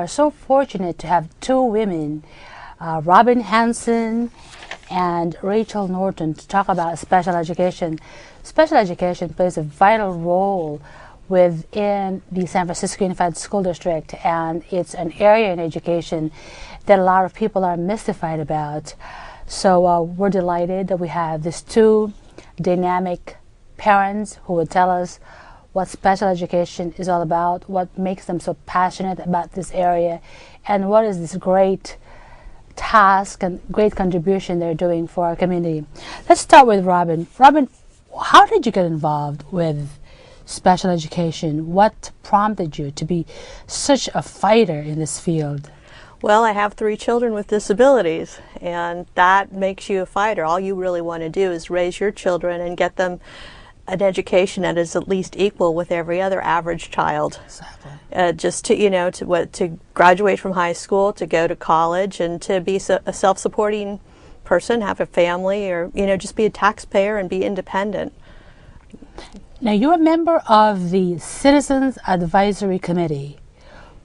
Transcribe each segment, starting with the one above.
are so fortunate to have two women, Robin Hansen and Rachel Norton, to talk about special education. Special education plays a vital role within the San Francisco Unified School District, and it's an area in education that a lot of people are mystified about. So we're delighted that we have these two dynamic parents who will tell us what special education is all about, what makes them so passionate about this area, and what is this great task and great contribution they're doing for our community. Let's start with Robin. Robin, how did you get involved with special education? What prompted you to be such a fighter in this field? Well, I have 3 children with disabilities, and that makes you a fighter. All you really want to do is raise your children and get them an education that is at least equal with every other average child. Exactly. Just to graduate from high school, to go to college, and to be a self-supporting person, have a family, or just be a taxpayer and be independent. Now, you're a member of the Citizens Advisory Committee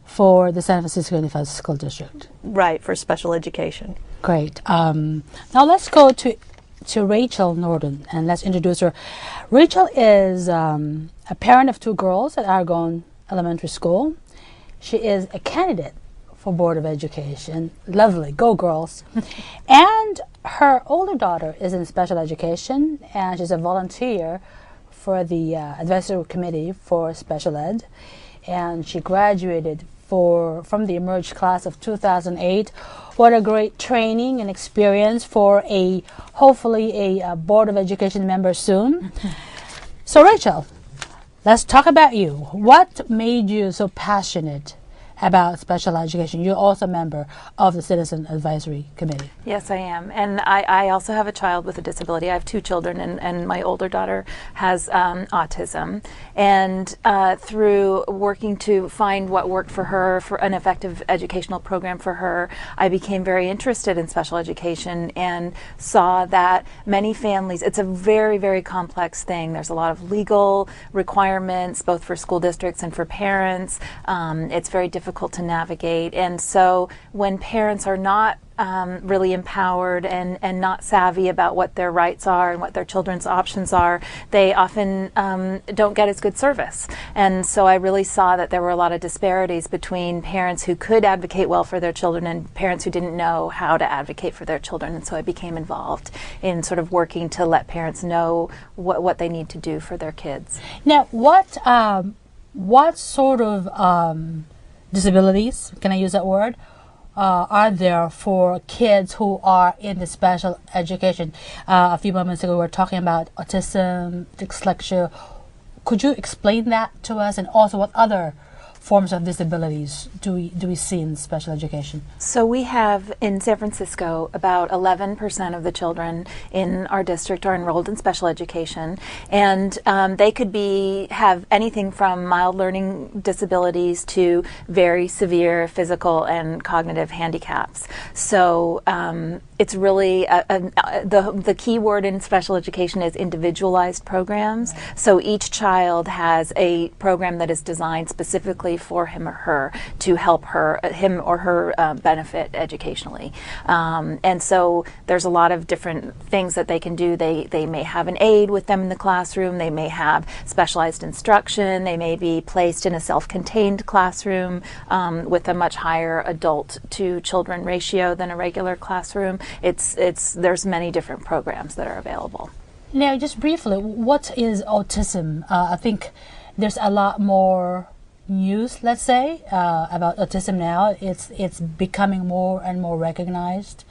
for the San Francisco Unified School District. Right, for special education. Great. Now let's go to Rachel Norton, and let's introduce her. Rachel is a parent of 2 girls at Argonne Elementary School. She is a candidate for Board of Education. Lovely. Go girls. And her older daughter is in special education, and she's a volunteer for the Advisory Committee for Special Ed. And she graduated from the Emerge class of 2008. What a great training and experience for hopefully a Board of Education member soon. So Rachel, let's talk about you. What made you so passionate about special education? You're also a member of the Citizen Advisory Committee. Yes, I am. And I also have a child with a disability. I have 2 children, and my older daughter has autism. And through working to find what worked for her, for an effective educational program for her, I became very interested in special education and saw that many families, it's a very, very complex thing. There's a lot of legal requirements, both for school districts and for parents. It's very difficult to navigate, and so when parents are not really empowered and not savvy about what their rights are and what their children's options are, they often don't get as good service. And so I really saw that there were a lot of disparities between parents who could advocate well for their children and parents who didn't know how to advocate for their children. And so I became involved in sort of working to let parents know what they need to do for their kids. Now, what sort of disabilities, can I use that word, are there for kids who are in the special education? A few moments ago we were talking about autism, dyslexia. Could you explain that to us, and also what other forms of disabilities do we see in special education? So we have in San Francisco about 11% of the children in our district are enrolled in special education, and they could have anything from mild learning disabilities to very severe physical and cognitive handicaps. So it's really the key word in special education is individualized programs. So each child has a program that is designed specifically for him or her to help him or her benefit educationally. And so there's a lot of different things that they can do. They may have an aide with them in the classroom. They may have specialized instruction. They may be placed in a self-contained classroom with a much higher adult to children ratio than a regular classroom. There's many different programs that are available. Now, just briefly, what is autism? I think there's a lot more news, let's say, about autism now. It's becoming more and more recognized.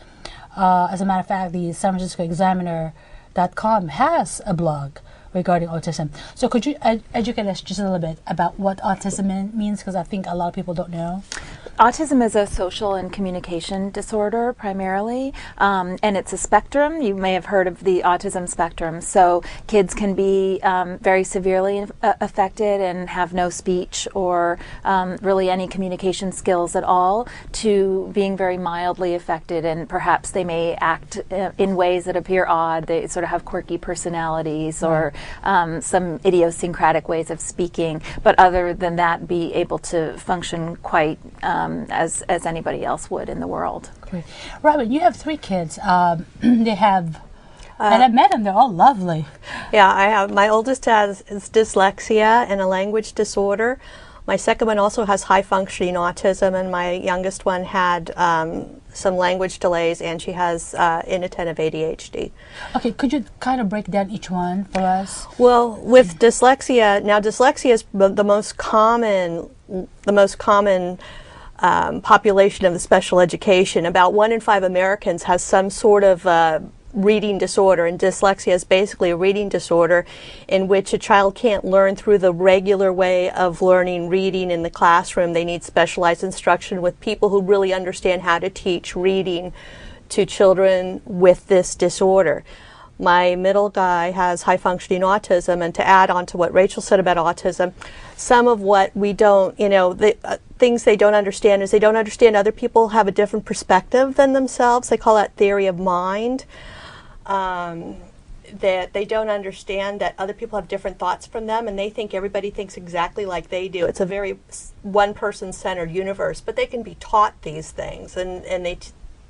As a matter of fact, the San Francisco Examiner.com has a blog regarding autism. So could you educate us just a little bit about what autism means, because I think a lot of people don't know. Autism is a social and communication disorder primarily, and it's a spectrum. You may have heard of the autism spectrum. So kids can be very severely affected and have no speech or really any communication skills at all, to being very mildly affected, and perhaps they may act in ways that appear odd. They sort of have quirky personalities or some idiosyncratic ways of speaking, but other than that be able to function quite as anybody else would in the world. Great. Robin, you have 3 kids. They have, and I've met them, they're all lovely. Yeah, I have. My oldest is dyslexia and a language disorder. My second one also has high functioning autism, and my youngest one had some language delays, and she has inattentive ADHD. Okay, could you kind of break down each one for us? Well, with dyslexia, now dyslexia is the most common population of the special education. About 1 in 5 Americans has some sort of reading disorder, and dyslexia is basically a reading disorder in which a child can't learn through the regular way of learning reading in the classroom. They need specialized instruction with people who really understand how to teach reading to children with this disorder. My middle guy has high functioning autism, and to add on to what Rachel said about autism, some of what we don't, things they don't understand is they don't understand other people have a different perspective than themselves. They call that theory of mind. That they don't understand that other people have different thoughts from them, and they think everybody thinks exactly like they do. It's a very one-person-centered universe, but they can be taught these things, and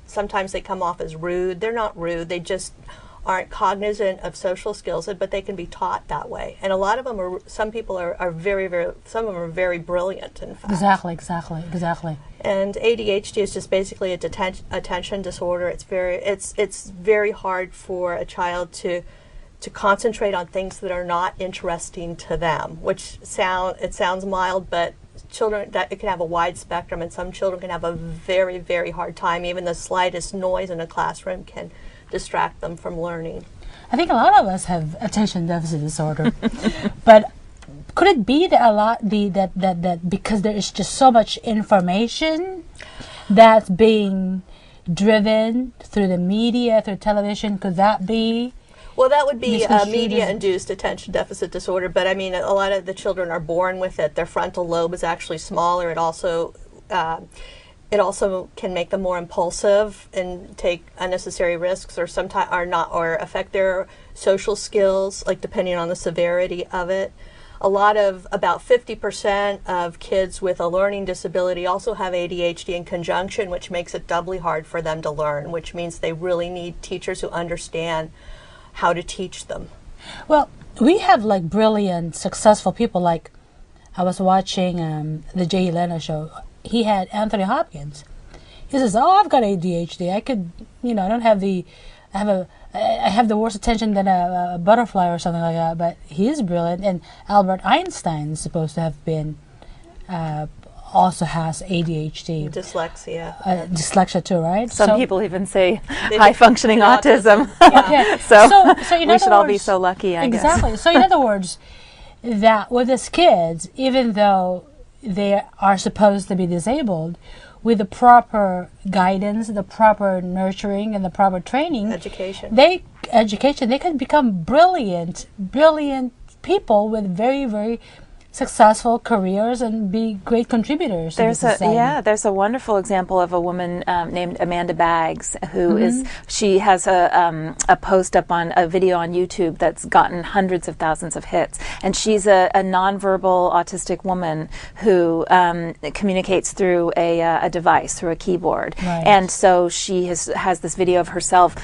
sometimes they come off as rude. They're not rude. They just aren't cognizant of social skills, but they can be taught that way. And a lot of them are, some people are very, very, some of them are very brilliant, in fact. Exactly. And ADHD is just basically a attention disorder. It's very hard for a child to concentrate on things that are not interesting to them, which sounds mild, but children, that it can have a wide spectrum, and some children can have a very, very hard time. Even the slightest noise in a classroom can distract them from learning. I think a lot of us have attention deficit disorder, but could it be that that because there is just so much information that's being driven through the media, through television, could that be? Well, that would be media-induced attention deficit disorder, but I mean, a lot of the children are born with it. Their frontal lobe is actually smaller. It also can make them more impulsive and take unnecessary risks, or sometimes or affect their social skills, like depending on the severity of it. About 50% of kids with a learning disability also have ADHD in conjunction, which makes it doubly hard for them to learn, which means they really need teachers who understand how to teach them. Well, we have like brilliant, successful people. Like I was watching the Jay Leno show. He had Anthony Hopkins. He says, "Oh, I've got ADHD. I could, I have the worst attention than a butterfly or something like that." But he is brilliant. And Albert Einstein is supposed to have been, also has ADHD. Dyslexia too, right? Some people even say high-functioning autism. Okay. so in we should all be so lucky, I guess. Exactly. So in other words, that with these kids, even though they are supposed to be disabled, with the proper guidance, the proper nurturing, and the proper training, they can become brilliant people with very, very successful careers and be great contributors. There's a wonderful example of a woman named Amanda Baggs, who she has a post up on a video on YouTube that's gotten hundreds of thousands of hits, and she's a nonverbal autistic woman who communicates through a device, through a keyboard. Right. And so she has this video of herself,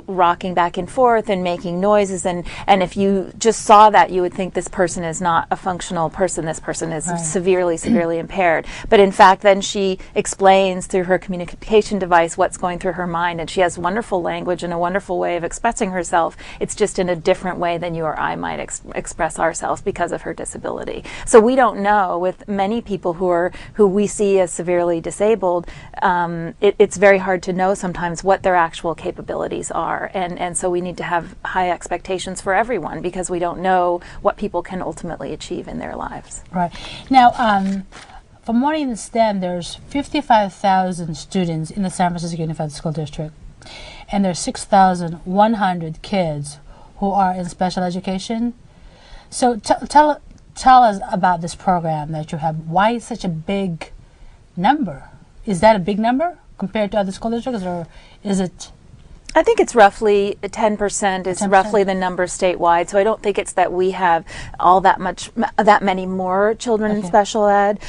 rocking back and forth and making noises, and if you just saw that, you would think this person is not a functional person. This person is severely impaired. But in fact, then she explains through her communication device what's going through her mind, and she has wonderful language and a wonderful way of expressing herself. It's just in a different way than you or I might express ourselves because of her disability. So we don't know, with many people who we see as severely disabled, it's very hard to know sometimes what their actual capabilities are, and so we need to have high expectations for everyone, because we don't know what people can ultimately achieve in their lives. Right. Now, from what I understand, there's 55,000 students in the San Francisco Unified School District, and there's 6,100 kids who are in special education. So tell us about this program that you have. Why is such a big number? Is that a big number compared to other school districts, or is it I think it's roughly 10% is 10%. roughly the number statewide. So I don't think it's that we have that many more children in special ed.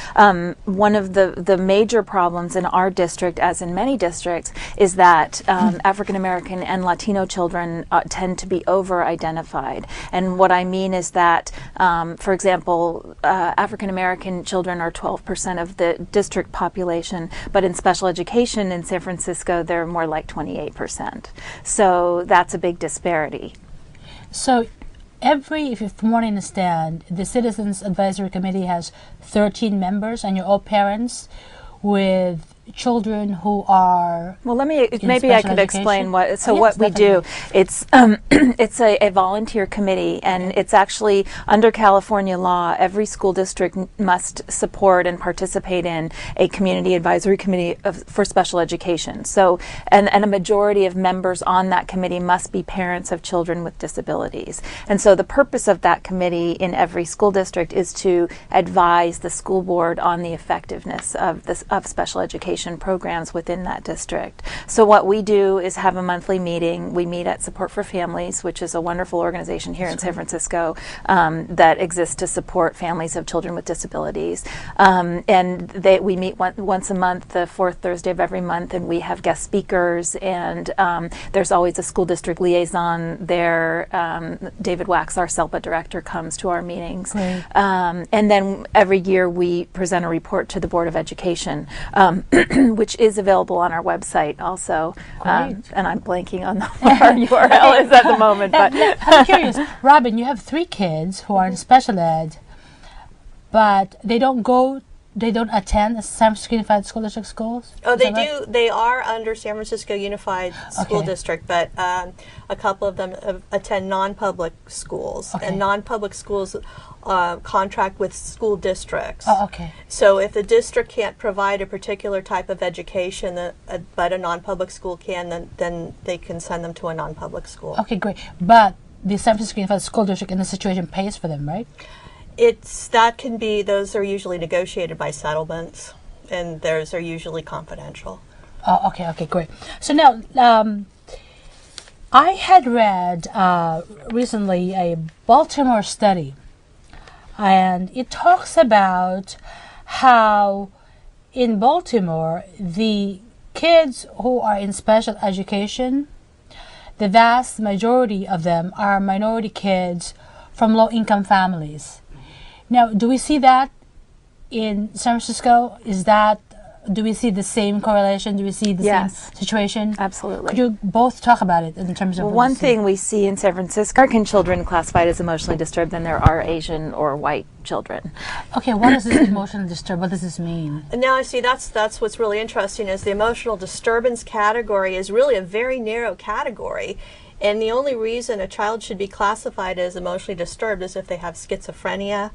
One of the major problems in our district, as in many districts, is that African American and Latino children tend to be over-identified. And what I mean is that, for example, African American children are 12% of the district population, but in special education in San Francisco, they're more like 28%. So that's a big disparity. So from what I understand, the Citizens Advisory Committee has 13 members, and you're all parents with children who are maybe I could explain what we do. It's it's a volunteer committee, and it's actually under California law, every school district must support and participate in a community advisory committee for special education. So and a majority of members on that committee must be parents of children with disabilities. And so the purpose of that committee in every school district is to advise the school board on the effectiveness of special education programs within that district. So what we do is have a monthly meeting. We meet at Support for Families, which is a wonderful organization here in San Francisco that exists to support families of children with disabilities. And we meet once a month, the fourth Thursday of every month, and we have guest speakers, and there's always a school district liaison there. David Wax, our SELPA director, comes to our meetings. And then every year we present a report to the Board of Education, which is available on our website also. And I'm blanking on what our URL is at the moment. But I'm curious, Robin, you have 3 kids who are in special ed, but they don't attend San Francisco Unified School District schools? Oh, they do. They are under San Francisco Unified School District, but a couple of them attend non-public schools. And non-public schools contract with school districts. Oh, okay. So if the district can't provide a particular type of education, but a non-public school can, then they can send them to a non-public school. Okay, great. But the San Francisco Unified School District in this situation pays for them, right? Those are usually negotiated by settlements, and those are usually confidential. Oh, okay, great. So now, I had read recently a Baltimore study, and it talks about how in Baltimore, the kids who are in special education, the vast majority of them are minority kids from low-income families. Now, do we see that in San Francisco? Do we see the same correlation? Do we see the same situation? Absolutely. Could you both talk about it in terms of one thing we see in San Francisco, American children classified as emotionally disturbed than there are Asian or white children. Okay, what is this emotionally disturbed? What does this mean? Now, see, that's what's really interesting is the emotional disturbance category is really a very narrow category. And the only reason a child should be classified as emotionally disturbed is if they have schizophrenia,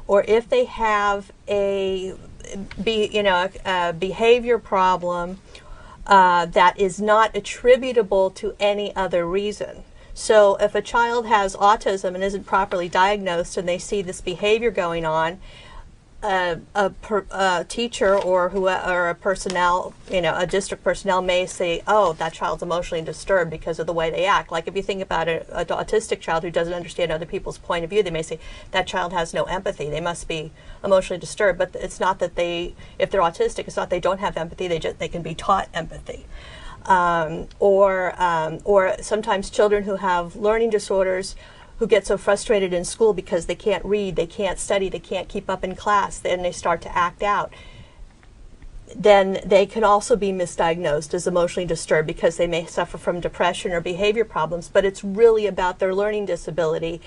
or if they have a behavior problem that is not attributable to any other reason. So if a child has autism and isn't properly diagnosed and they see this behavior going on, a teacher or a personnel, a district personnel may say, oh, that child's emotionally disturbed because of the way they act. Like if you think about an autistic child who doesn't understand other people's point of view, they may say, that child has no empathy. They must be emotionally disturbed. But it's not that if they're autistic, it's not they don't have empathy. They can be taught empathy. Or sometimes children who have learning disorders who get so frustrated in school because they can't read, they can't study, they can't keep up in class, then they start to act out. Then they can also be misdiagnosed as emotionally disturbed because they may suffer from depression or behavior problems, but it's really about their learning disability.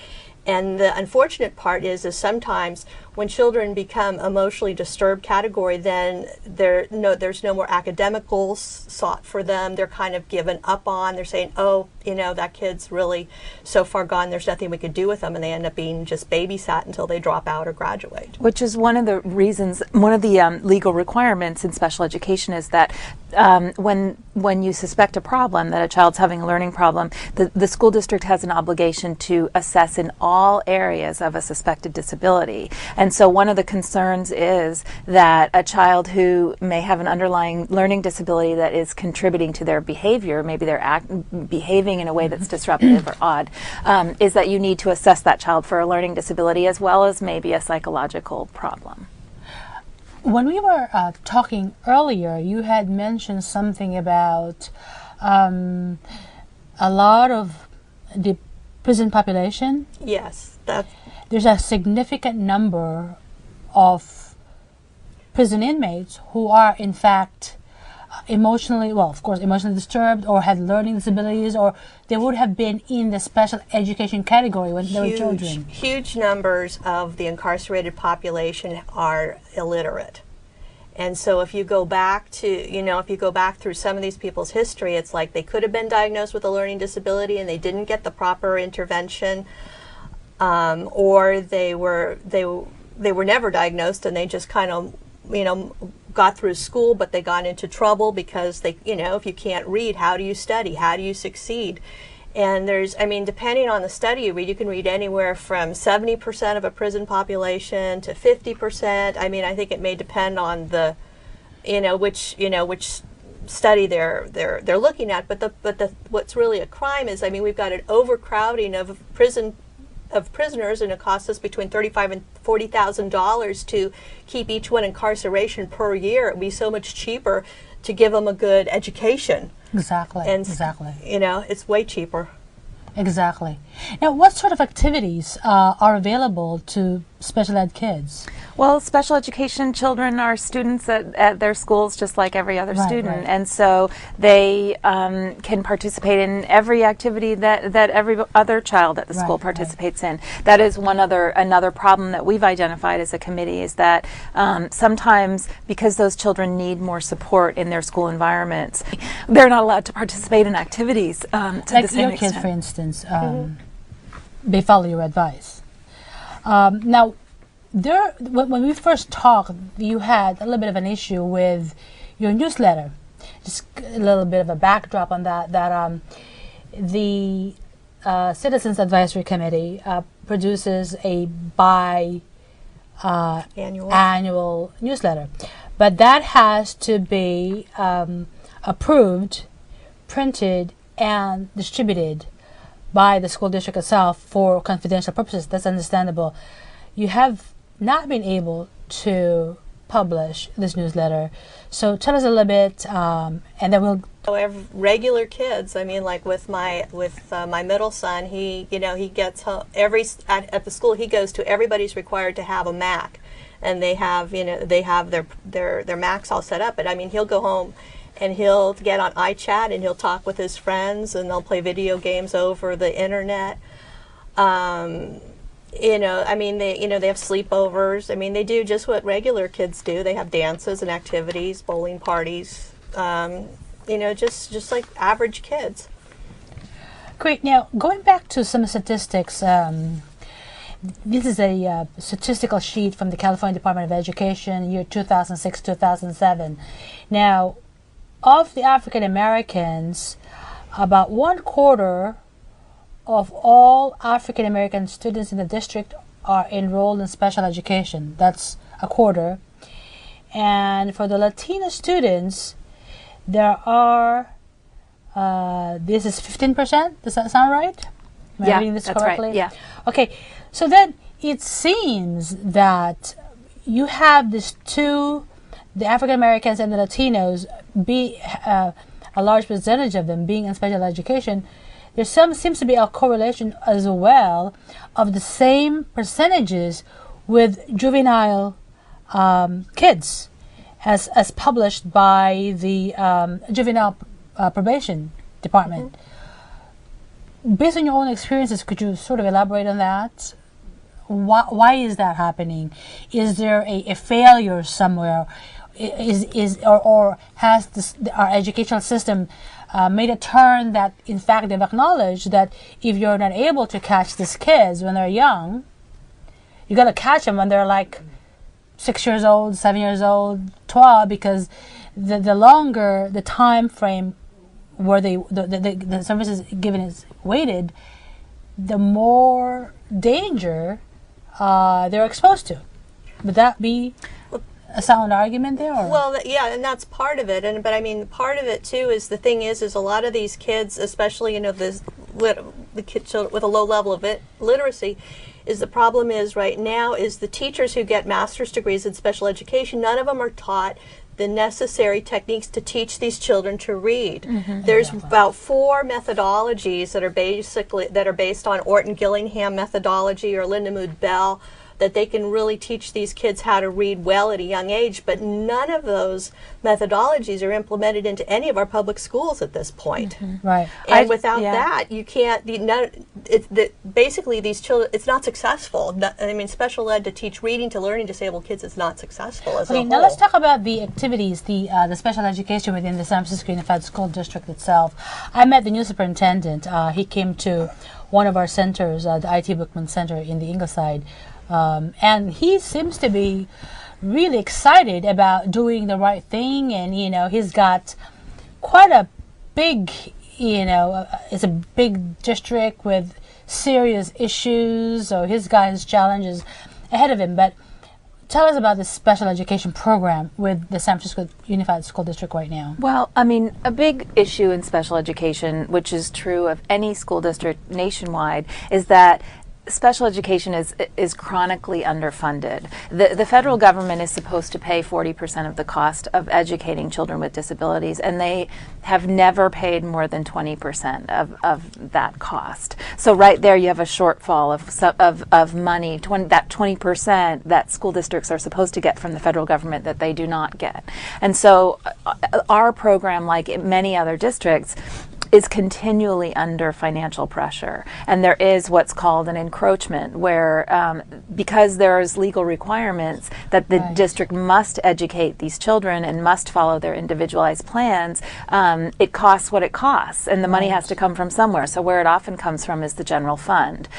And the unfortunate part is sometimes when children become emotionally disturbed category, then there's no more academic goals sought for them. They're kind of given up on. They're saying, oh, that kid's really so far gone, there's nothing we could do with them, and they end up being just babysat until they drop out or graduate. Which is one of the reasons, one of the legal requirements in special education is that when you suspect a problem, that a child's having a learning problem, the school district has an obligation to assess in all areas of a suspected disability. And And so one of the concerns is that a child who may have an underlying learning disability that is contributing to their behavior, maybe they're behaving in a way that's disruptive or odd, is that you need to assess that child for a learning disability as well as maybe a psychological problem. When we were talking earlier, you had mentioned something about a lot of the prison population. Yes, there's a significant number of prison inmates who are in fact emotionally disturbed or had learning disabilities, or they would have been in the special education category when they were children. Huge numbers of the incarcerated population are illiterate. And so if you go back through some of these people's history, it's like they could have been diagnosed with a learning disability and they didn't get the proper intervention, or they were never diagnosed and they just kind of, got through school, but they got into trouble because if you can't read, how do you study? How do you succeed? And depending on the study you read, you can read anywhere from 70% of a prison population to 50%. I think it may depend on the, which study they're looking at. But what's really a crime is, we've got an overcrowding of prisoners, and it costs us between $35,000 and $40,000 to keep each one incarceration per year. It would be so much cheaper to give them a good education. Exactly. It's way cheaper. Exactly. Now, what sort of activities are available to special ed kids? Well, special education children are students at their schools just like every other student. Right. And so they can participate in every activity that every other child at the school participates in. That is another problem that we've identified as a committee, is that sometimes because those children need more support in their school environments, they're not allowed to participate in activities to like the same your kids, extent. for instance, they follow your advice. Now, when we first talked, you had a little bit of an issue with your newsletter. Just a little bit of a backdrop on that. The Citizens Advisory Committee produces a annual newsletter, but that has to be approved, printed, and distributed by the school district itself for confidential purposes. That's understandable. You have not been able to publish this newsletter, so tell us a little bit, and then we'll. Regular kids. Like with my middle son, he gets home at the school he goes to. Everybody's required to have a Mac, and they have their Macs all set up. But he'll go home and he'll get on iChat and he'll talk with his friends and they'll play video games over the internet. They have sleepovers. They do just what regular kids do. They have dances and activities, bowling parties, just like average kids. Great. Now, going back to some statistics, this is a statistical sheet from the California Department of Education, year 2006-2007. Now, of the African Americans, about 1/4 of all African American students in the district are enrolled in special education. That's 1/4. And for the Latino students, there are, this is 15%. Does that sound right? Am I reading this that's correctly? right. Yeah. Okay, so then it seems that you have these two, the African Americans and the Latinos, be a large percentage of them being in special education. There seems to be a correlation as well of the same percentages with juvenile kids, as published by the juvenile probation department. Based on your own experiences, could you sort of elaborate on that? Why is that happening? Is there a failure somewhere? Or has our educational system made a turn that, in fact, they've acknowledged that if you're not able to catch these kids when they're young, you got to catch them when they're like 6 years old, 7 years old, 12, because the longer the time frame where the services given is weighted, the more danger they're exposed to. Would that be a sound argument there? Or? Well, yeah, and that's part of it. But I mean, part of it too is the thing is a lot of these kids, especially the children with a low level of literacy, is the problem is right now is the teachers who get master's degrees in special education. None of them are taught the necessary techniques to teach these children to read. There's about 4 methodologies that are based on Orton Gillingham methodology or Lindemood Bell, that they can really teach these kids how to read well at a young age, but none of those methodologies are implemented into any of our public schools at this point. Right. And without that, you can't, basically these children, it's not successful. I mean, special ed to teach reading to learning disabled kids is not successful as a whole. Now let's talk about the activities, the special education within the San Francisco Unified School District itself. I met the new superintendent. He came to one of our centers, the IT Bookman Center in the Ingleside, and he seems to be really excited about doing the right thing. And he's got quite a big, it's a big district with serious issues, so he's got his challenges ahead of him. But tell us about this special education program with the San Francisco Unified School District right now. Well, I mean, a big issue in special education, which is true of any school district nationwide, is that special education is chronically underfunded. The federal government is supposed to pay 40% of the cost of educating children with disabilities, and they have never paid more than 20% of that cost. So right there you have a shortfall of money, that 20% that school districts are supposed to get from the federal government that they do not get. And so our program, like many other districts, is continually under financial pressure. And there is what's called an encroachment where because there's legal requirements that the district must educate these children and must follow their individualized plans, it costs what it costs, and the money has to come from somewhere. So where it often comes from is the general fund.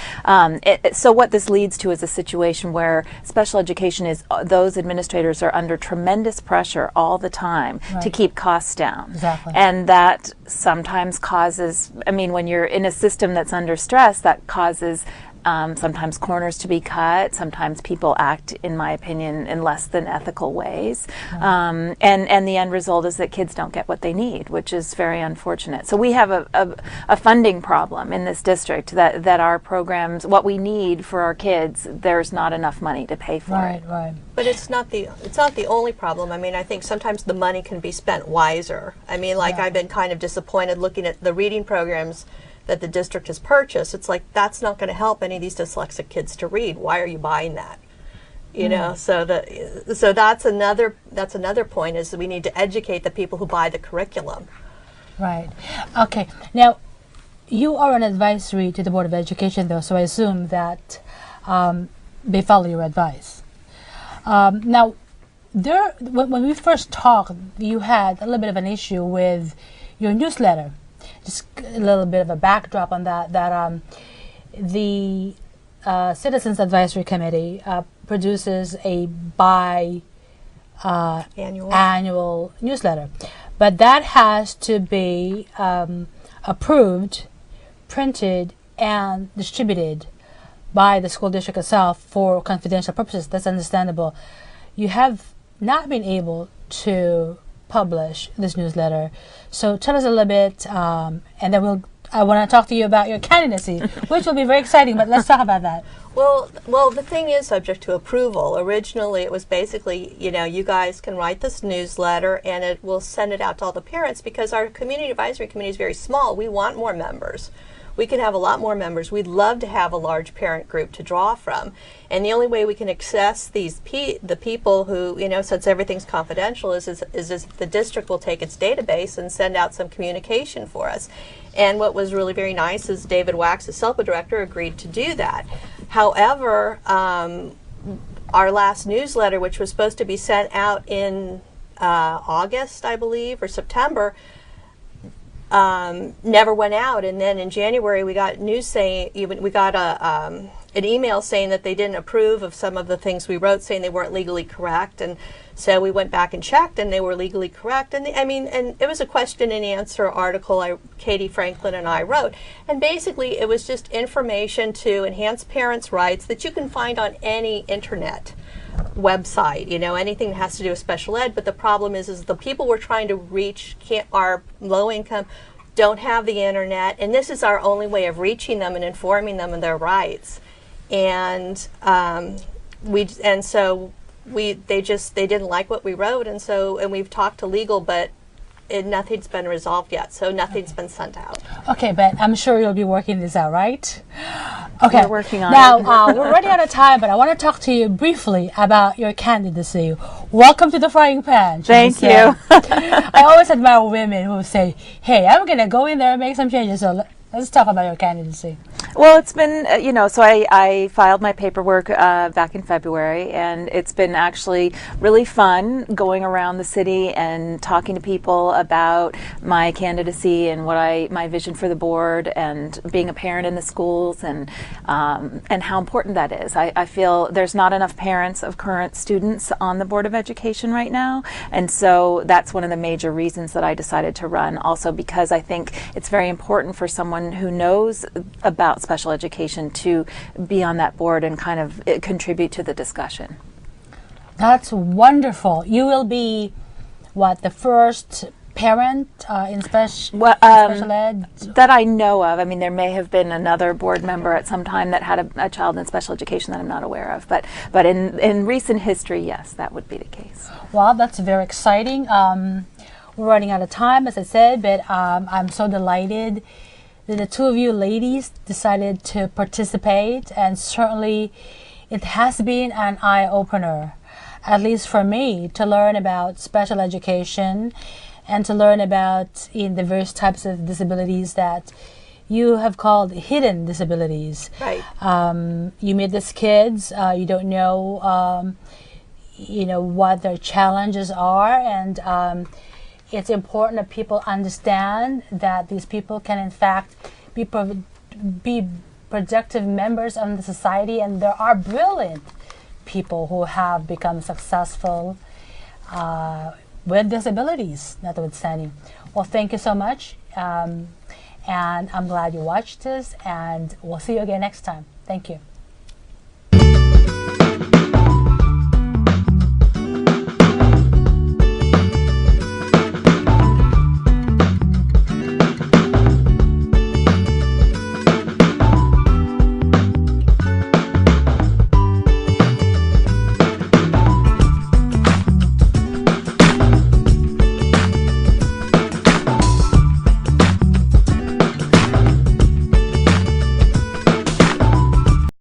So what this leads to is a situation where special education is, those administrators are under tremendous pressure all the time to keep costs down. Exactly. And that sometimes causes, I mean, when you're in a system that's under stress, that causes sometimes corners to be cut. Sometimes people act, in my opinion, in less than ethical ways. And the end result is that kids don't get what they need, which is very unfortunate. So we have a funding problem in this district that our programs, what we need for our kids, there's not enough money to pay for it. Right. But it's not the only problem. I mean, I think sometimes the money can be spent wiser. I mean, I've been kind of disappointed looking at the reading programs that the district has purchased. It's like, that's not going to help any of these dyslexic kids to read. Why are you buying that? So that's another point, is that we need to educate the people who buy the curriculum. Right. Okay. Now, you are an advisory to the Board of Education, though, so I assume that they follow your advice. Now, when we first talked, you had a little bit of an issue with your newsletter. Just a little bit of a backdrop on that the Citizens Advisory Committee produces a annual newsletter, but that has to be approved, printed, and distributed by the school district itself for confidential purposes. That's understandable. You have not been able to publish this newsletter, so tell us a little bit, and then I want to talk to you about your candidacy, which will be very exciting, but let's talk about that. Well, the thing is subject to approval. Originally, it was basically, you guys can write this newsletter and it will send it out to all the parents, because our community advisory committee is very small. We want more members. We can have a lot more members. We'd love to have a large parent group to draw from. And the only way we can access the people who, since everything's confidential, is the district will take its database and send out some communication for us. And what was really very nice is David Wax, the SELPA director, agreed to do that. However, our last newsletter, which was supposed to be sent out in August, I believe, or September, never went out. And then in January we got news saying, we got an email saying that they didn't approve of some of the things we wrote, saying they weren't legally correct. And so we went back and checked, and they were legally correct. And and it was a question and answer article Katie Franklin and I wrote. And basically, it was just information to enhance parents' rights that you can find on any internet website, anything that has to do with special ed. But the problem is the people we're trying to reach are low income, don't have the internet, and this is our only way of reaching them and informing them of their rights. And they didn't like what we wrote, and we've talked to legal, but nothing's been resolved yet, so nothing's been sent out. Okay, but I'm sure you'll be working this out, right? Okay, we're working on now, it. We're running out of time, but I want to talk to you briefly about your candidacy. Welcome to the frying pan. Thank you. I always admire women who say, hey, I'm going to go in there and make some changes, so let's talk about your candidacy. Well, it's been, so I filed my paperwork back in February, and it's been actually really fun going around the city and talking to people about my candidacy and my vision for the board, and being a parent in the schools, and how important that is. I feel there's not enough parents of current students on the Board of Education right now, and so that's one of the major reasons that I decided to run. Also because I think it's very important for someone who knows about special education to be on that board and kind of contribute to the discussion. That's wonderful. You will be, the first parent in special ed? That I know of. I mean, there may have been another board member at some time that had a child in special education that I'm not aware of. But in recent history, yes, that would be the case. Well, that's very exciting. We're running out of time, as I said, but I'm so delighted that the two of you ladies decided to participate, and certainly it has been an eye-opener, at least for me, to learn about special education and to learn about the various types of disabilities that you have called hidden disabilities. Right. You meet these kids, you don't know, what their challenges are, and it's important that people understand that these people can, in fact, be productive members of the society, and there are brilliant people who have become successful with disabilities, notwithstanding. Well, thank you so much, and I'm glad you watched this, and we'll see you again next time. Thank you.